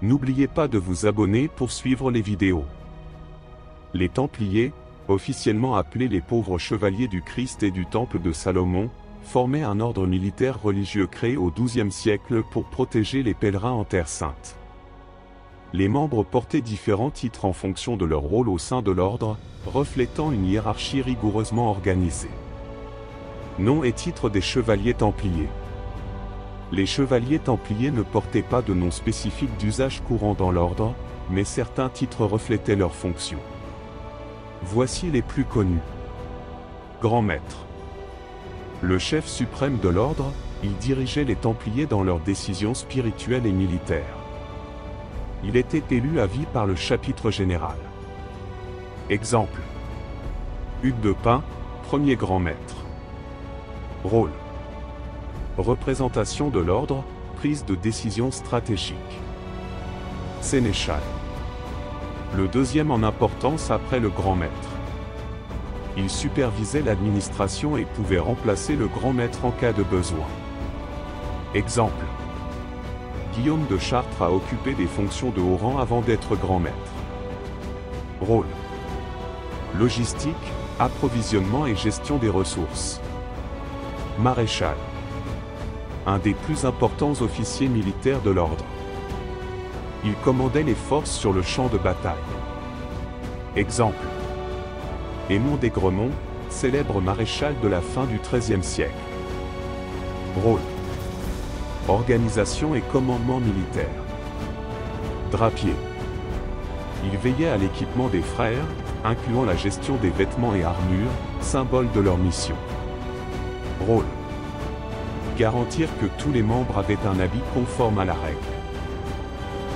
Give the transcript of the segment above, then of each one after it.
N'oubliez pas de vous abonner pour suivre les vidéos. Les Templiers, officiellement appelés les pauvres chevaliers du Christ et du Temple de Salomon, formaient un ordre militaire religieux créé au XIIe siècle pour protéger les pèlerins en Terre Sainte. Les membres portaient différents titres en fonction de leur rôle au sein de l'ordre, reflétant une hiérarchie rigoureusement organisée. Nom et titre des chevaliers templiers. Les chevaliers templiers ne portaient pas de nom spécifique d'usage courant dans l'ordre, mais certains titres reflétaient leurs fonctions. Voici les plus connus. Grand Maître. Le chef suprême de l'ordre, il dirigeait les Templiers dans leurs décisions spirituelles et militaires. Il était élu à vie par le chapitre général. Exemple. Hugues de Pint, premier grand maître. Rôle. Représentation de l'ordre, prise de décision stratégique. Sénéchal. Le deuxième en importance après le grand maître. Il supervisait l'administration et pouvait remplacer le grand maître en cas de besoin. Exemple. Guillaume de Chartres a occupé des fonctions de haut rang avant d'être grand maître. Rôle. Logistique, approvisionnement et gestion des ressources. Maréchal. Un des plus importants officiers militaires de l'ordre. Il commandait les forces sur le champ de bataille. Exemple. Aymon d'Aigremont, célèbre maréchal de la fin du XIIIe siècle. Rôle. Organisation et commandement militaire. Drapier. Il veillait à l'équipement des frères, incluant la gestion des vêtements et armures, symbole de leur mission. Rôle. Garantir que tous les membres avaient un habit conforme à la règle.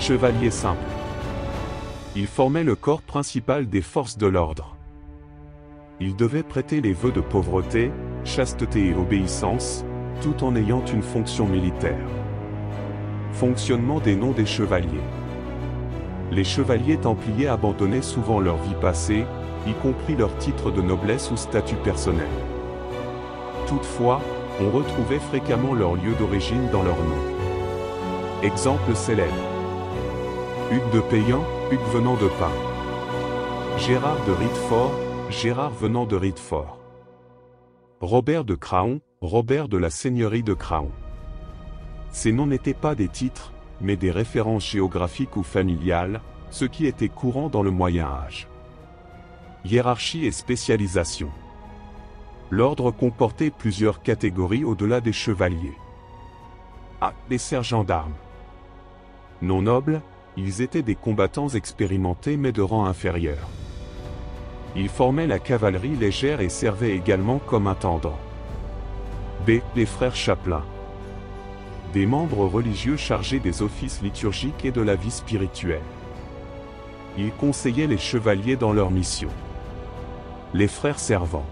Chevalier simple. Il formait le corps principal des forces de l'ordre. Il devait prêter les vœux de pauvreté, chasteté et obéissance, tout en ayant une fonction militaire. Fonctionnement des noms des chevaliers. Les chevaliers templiers abandonnaient souvent leur vie passée, y compris leur titre de noblesse ou statut personnel. Toutefois, on retrouvait fréquemment leur lieu d'origine dans leur nom. Exemple célèbre. Hugues de Payan, Hugues venant de Pint. Gérard de Ritefort, Gérard venant de Ritefort. Robert de Craon, Robert de la seigneurie de Craon. Ces noms n'étaient pas des titres, mais des références géographiques ou familiales, ce qui était courant dans le Moyen Âge. Hiérarchie et spécialisation. L'ordre comportait plusieurs catégories au-delà des chevaliers. A. Les sergents d'armes. Non nobles, ils étaient des combattants expérimentés mais de rang inférieur. Ils formaient la cavalerie légère et servaient également comme intendants. B. Les frères chapelains. Des membres religieux chargés des offices liturgiques et de la vie spirituelle. Ils conseillaient les chevaliers dans leur mission. Les frères servants.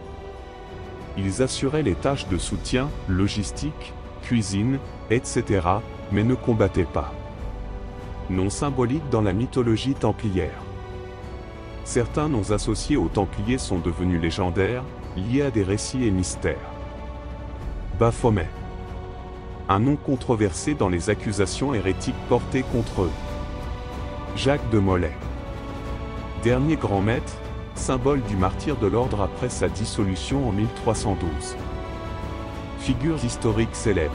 Ils assuraient les tâches de soutien, logistique, cuisine, etc., mais ne combattaient pas. Nom symbolique dans la mythologie templière. Certains noms associés aux Templiers sont devenus légendaires, liés à des récits et mystères. Baphomet. Un nom controversé dans les accusations hérétiques portées contre eux. Jacques de Molay. Dernier grand maître, symbole du martyre de l'ordre après sa dissolution en 1312. Figures historiques célèbres.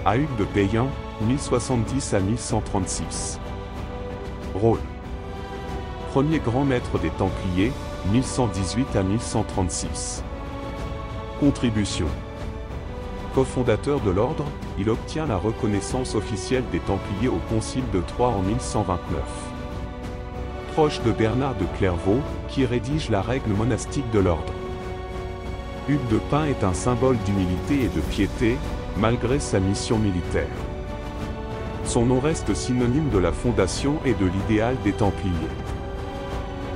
À Hugues de Payan, 1070 à 1136. Rôle. Premier grand maître des Templiers, 1118 à 1136. Contribution. Cofondateur de l'ordre, il obtient la reconnaissance officielle des Templiers au Concile de Troyes en 1129. Proche de Bernard de Clairvaux, qui rédige la règle monastique de l'ordre. Hugues de Pint est un symbole d'humilité et de piété, malgré sa mission militaire. Son nom reste synonyme de la fondation et de l'idéal des Templiers.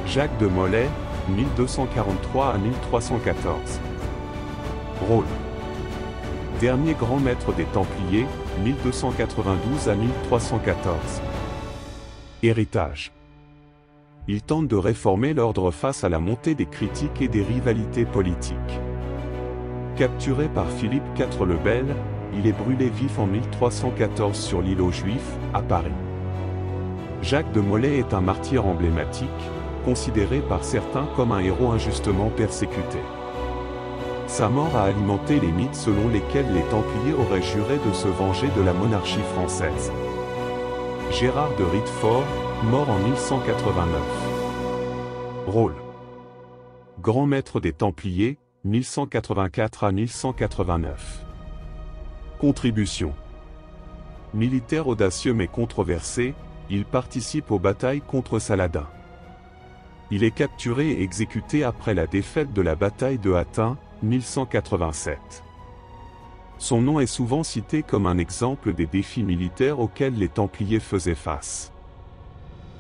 Jacques de Molay, 1243 à 1314. Rôle. Dernier grand maître des Templiers, 1292 à 1314. Héritage. Il tente de réformer l'ordre face à la montée des critiques et des rivalités politiques. Capturé par Philippe IV le Bel, il est brûlé vif en 1314 sur l'île aux Juifs, à Paris. Jacques de Molay est un martyr emblématique, considéré par certains comme un héros injustement persécuté. Sa mort a alimenté les mythes selon lesquels les Templiers auraient juré de se venger de la monarchie française. Gérard de Rittefort, mort en 1189. Rôle: grand maître des Templiers, 1184 à 1189. Contribution: militaire audacieux mais controversé, il participe aux batailles contre Saladin. Il est capturé et exécuté après la défaite de la bataille de Hattin, 1187. Son nom est souvent cité comme un exemple des défis militaires auxquels les Templiers faisaient face.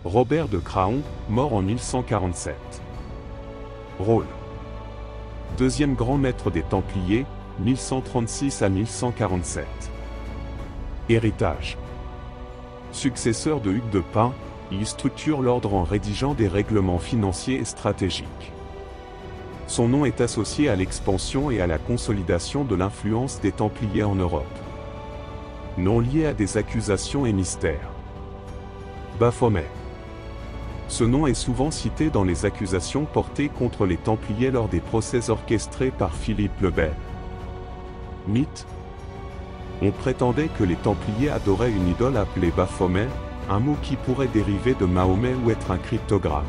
Robert de Craon, mort en 1147. Rôle: deuxième grand maître des Templiers, 1136 à 1147. Héritage: successeur de Hugues de Pint, il structure l'ordre en rédigeant des règlements financiers et stratégiques. Son nom est associé à l'expansion et à la consolidation de l'influence des Templiers en Europe. Nom lié à des accusations et mystères. Baphomet. Ce nom est souvent cité dans les accusations portées contre les Templiers lors des procès orchestrés par Philippe le Bel. Mythe. On prétendait que les Templiers adoraient une idole appelée Baphomet, un mot qui pourrait dériver de Mahomet ou être un cryptogramme.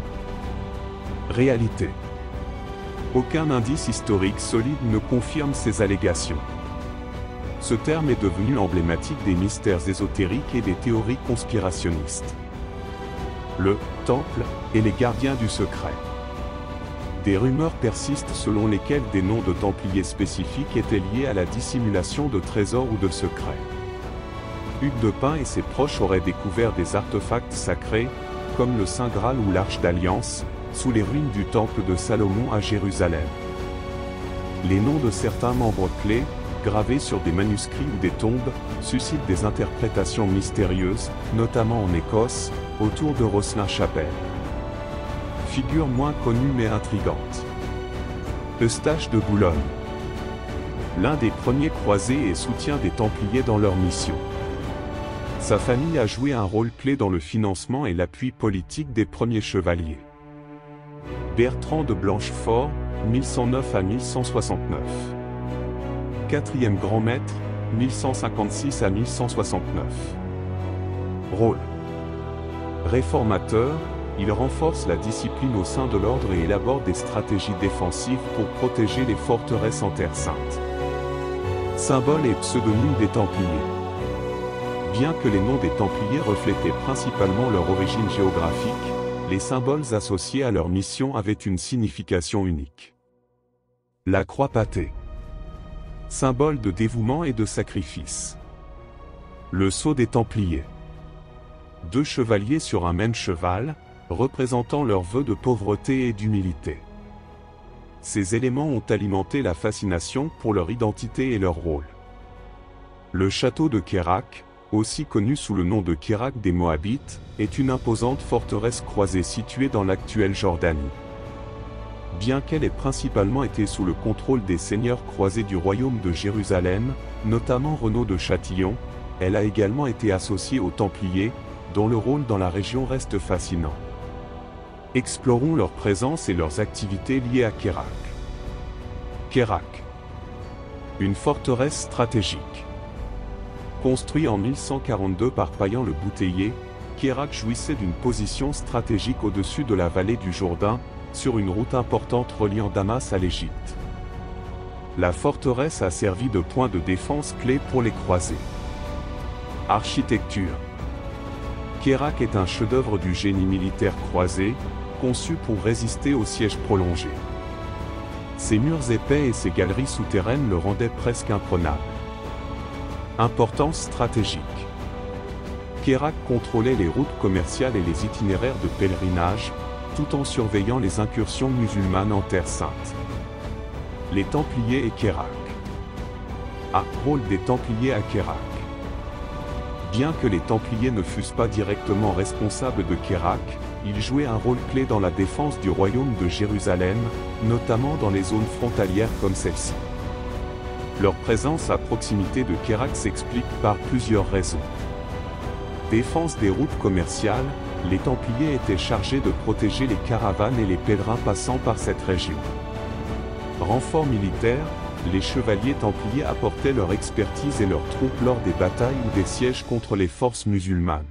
Réalité. Aucun indice historique solide ne confirme ces allégations. Ce terme est devenu emblématique des mystères ésotériques et des théories conspirationnistes. Le Temple et les gardiens du secret. Des rumeurs persistent selon lesquelles des noms de Templiers spécifiques étaient liés à la dissimulation de trésors ou de secrets. Hugues de Pint et ses proches auraient découvert des artefacts sacrés, comme le Saint Graal ou l'Arche d'Alliance, sous les ruines du Temple de Salomon à Jérusalem. Les noms de certains membres clés, gravés sur des manuscrits ou des tombes, suscitent des interprétations mystérieuses, notamment en Écosse, autour de Rosslyn-Chapelle. Figure moins connue mais intrigante. Eustache de Boulogne. L'un des premiers croisés et soutien des Templiers dans leur mission. Sa famille a joué un rôle clé dans le financement et l'appui politique des premiers chevaliers. Bertrand de Blanchefort, 1109 à 1169. Quatrième grand maître, 1156 à 1169. Rôle: réformateur, il renforce la discipline au sein de l'ordre et élabore des stratégies défensives pour protéger les forteresses en Terre Sainte. Symbole et pseudonyme des Templiers. Bien que les noms des Templiers reflétaient principalement leur origine géographique, les symboles associés à leur mission avaient une signification unique. La croix pattée. Symbole de dévouement et de sacrifice. Le sceau des Templiers. Deux chevaliers sur un même cheval, représentant leurs vœux de pauvreté et d'humilité. Ces éléments ont alimenté la fascination pour leur identité et leur rôle. Le château de Kérak, aussi connu sous le nom de Kérak des Moabites, est une imposante forteresse croisée située dans l'actuelle Jordanie. Bien qu'elle ait principalement été sous le contrôle des seigneurs croisés du royaume de Jérusalem, notamment Renaud de Châtillon, elle a également été associée aux Templiers, dont le rôle dans la région reste fascinant. Explorons leur présence et leurs activités liées à Kérak. Kérak. Une forteresse stratégique. Construit en 1142 par Payan le Bouteiller, Kérak jouissait d'une position stratégique au-dessus de la vallée du Jourdain, sur une route importante reliant Damas à l'Égypte. La forteresse a servi de point de défense clé pour les croisés. Architecture. Kérak est un chef-d'œuvre du génie militaire croisé, conçu pour résister aux sièges prolongés. Ses murs épais et ses galeries souterraines le rendaient presque imprenable. Importance stratégique. Kérak contrôlait les routes commerciales et les itinéraires de pèlerinage, tout en surveillant les incursions musulmanes en Terre Sainte. Les Templiers et Kérak. Rôle des Templiers à Kérak. Bien que les Templiers ne fussent pas directement responsables de Kérak, ils jouaient un rôle clé dans la défense du royaume de Jérusalem, notamment dans les zones frontalières comme celle-ci. Leur présence à proximité de Kérak s'explique par plusieurs raisons. Défense des routes commerciales, les Templiers étaient chargés de protéger les caravanes et les pèlerins passant par cette région. Renfort militaire, les chevaliers templiers apportaient leur expertise et leurs troupes lors des batailles ou des sièges contre les forces musulmanes.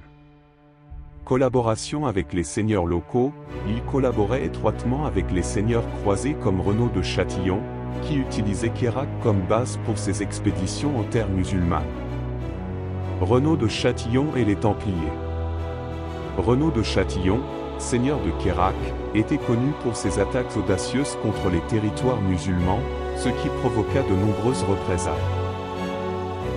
Collaboration avec les seigneurs locaux, ils collaboraient étroitement avec les seigneurs croisés comme Renaud de Châtillon, qui utilisait Queyrac comme base pour ses expéditions en terre musulmane. Renaud de Châtillon et les Templiers. Renaud de Châtillon, seigneur de Queyrac, était connu pour ses attaques audacieuses contre les territoires musulmans, ce qui provoqua de nombreuses représailles.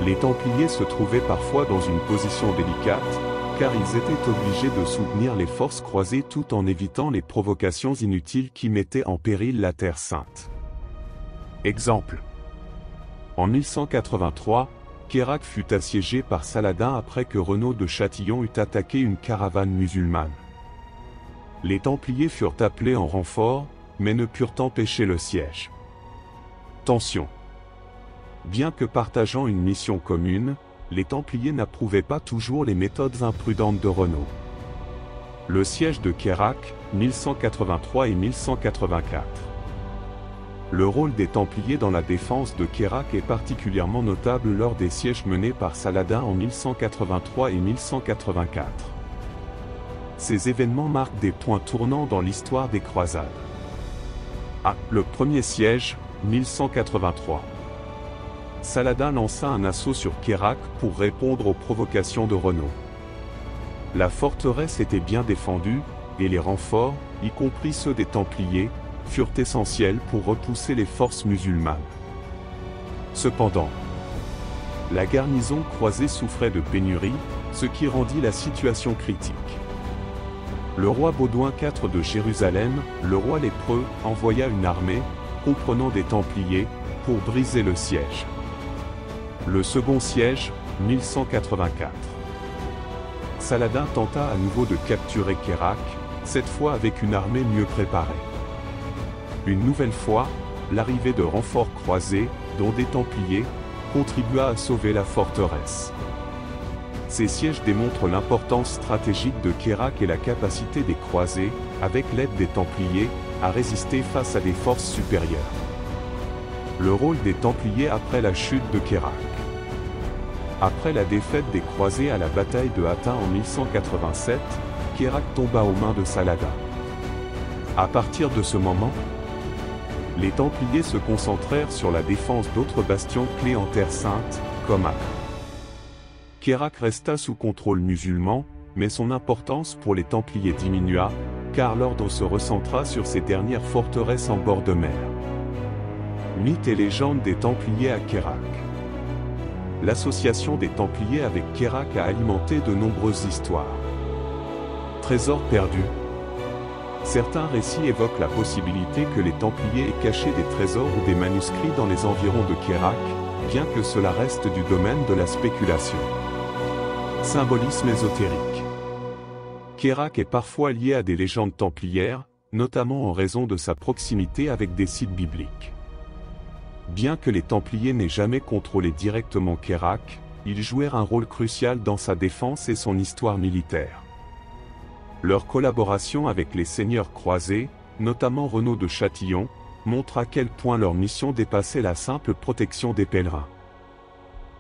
Les Templiers se trouvaient parfois dans une position délicate, car ils étaient obligés de soutenir les forces croisées tout en évitant les provocations inutiles qui mettaient en péril la Terre Sainte. Exemple. En 1183, Queyrac fut assiégé par Saladin après que Renaud de Châtillon eut attaqué une caravane musulmane. Les Templiers furent appelés en renfort, mais ne purent empêcher le siège. Tension. Bien que partageant une mission commune, les Templiers n'approuvaient pas toujours les méthodes imprudentes de Renaud. Le siège de Queyrac, 1183 et 1184. Le rôle des Templiers dans la défense de Queyrac est particulièrement notable lors des sièges menés par Saladin en 1183 et 1184. Ces événements marquent des points tournants dans l'histoire des croisades. Le premier siège, 1183. Saladin lança un assaut sur Queyrac pour répondre aux provocations de Renaud. La forteresse était bien défendue, et les renforts, y compris ceux des Templiers, furent essentiels pour repousser les forces musulmanes. Cependant, la garnison croisée souffrait de pénurie, ce qui rendit la situation critique. Le roi Baudouin IV de Jérusalem, le roi lépreux, envoya une armée, comprenant des Templiers, pour briser le siège. Le second siège, 1184. Saladin tenta à nouveau de capturer Queyrac, cette fois avec une armée mieux préparée. Une nouvelle fois, l'arrivée de renforts croisés, dont des Templiers, contribua à sauver la forteresse. Ces sièges démontrent l'importance stratégique de Queyrac et la capacité des croisés, avec l'aide des Templiers, à résister face à des forces supérieures. Le rôle des Templiers après la chute de Queyrac. Après la défaite des croisés à la bataille de Hattin en 1187, Queyrac tomba aux mains de Saladin. À partir de ce moment, les Templiers se concentrèrent sur la défense d'autres bastions clés en Terre Sainte, comme Acre. Queyrac resta sous contrôle musulman, mais son importance pour les Templiers diminua, car l'ordre se recentra sur ces dernières forteresses en bord de mer. Mythes et légendes des Templiers à Queyrac. L'association des Templiers avec Queyrac a alimenté de nombreuses histoires. Trésors perdus. Certains récits évoquent la possibilité que les Templiers aient caché des trésors ou des manuscrits dans les environs de Queyrac, bien que cela reste du domaine de la spéculation. Symbolisme ésotérique. Queyrac est parfois lié à des légendes templières, notamment en raison de sa proximité avec des sites bibliques. Bien que les Templiers n'aient jamais contrôlé directement Queyrac, ils jouèrent un rôle crucial dans sa défense et son histoire militaire. Leur collaboration avec les seigneurs croisés, notamment Renaud de Châtillon, montre à quel point leur mission dépassait la simple protection des pèlerins.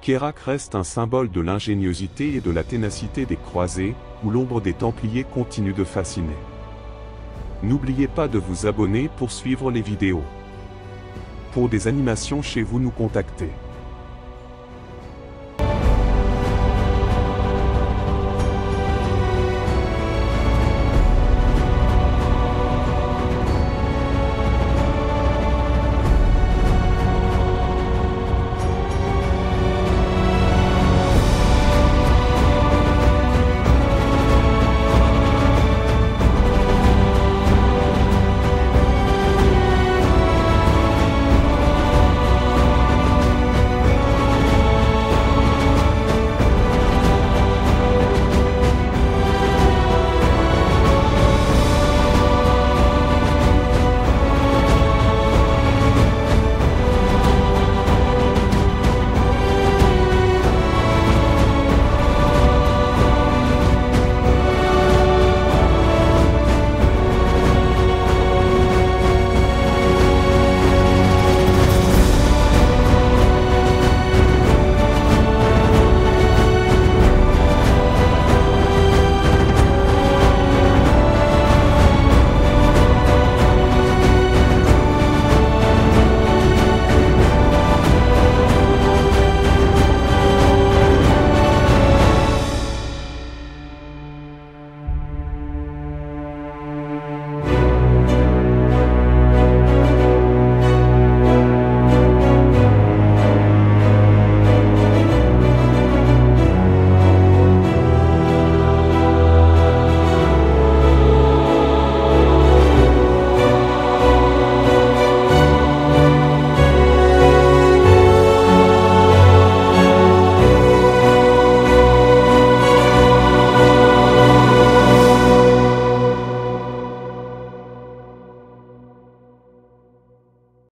Queyrac reste un symbole de l'ingéniosité et de la ténacité des croisés, où l'ombre des Templiers continue de fasciner. N'oubliez pas de vous abonner pour suivre les vidéos. Pour des animations chez vous, nous contacter.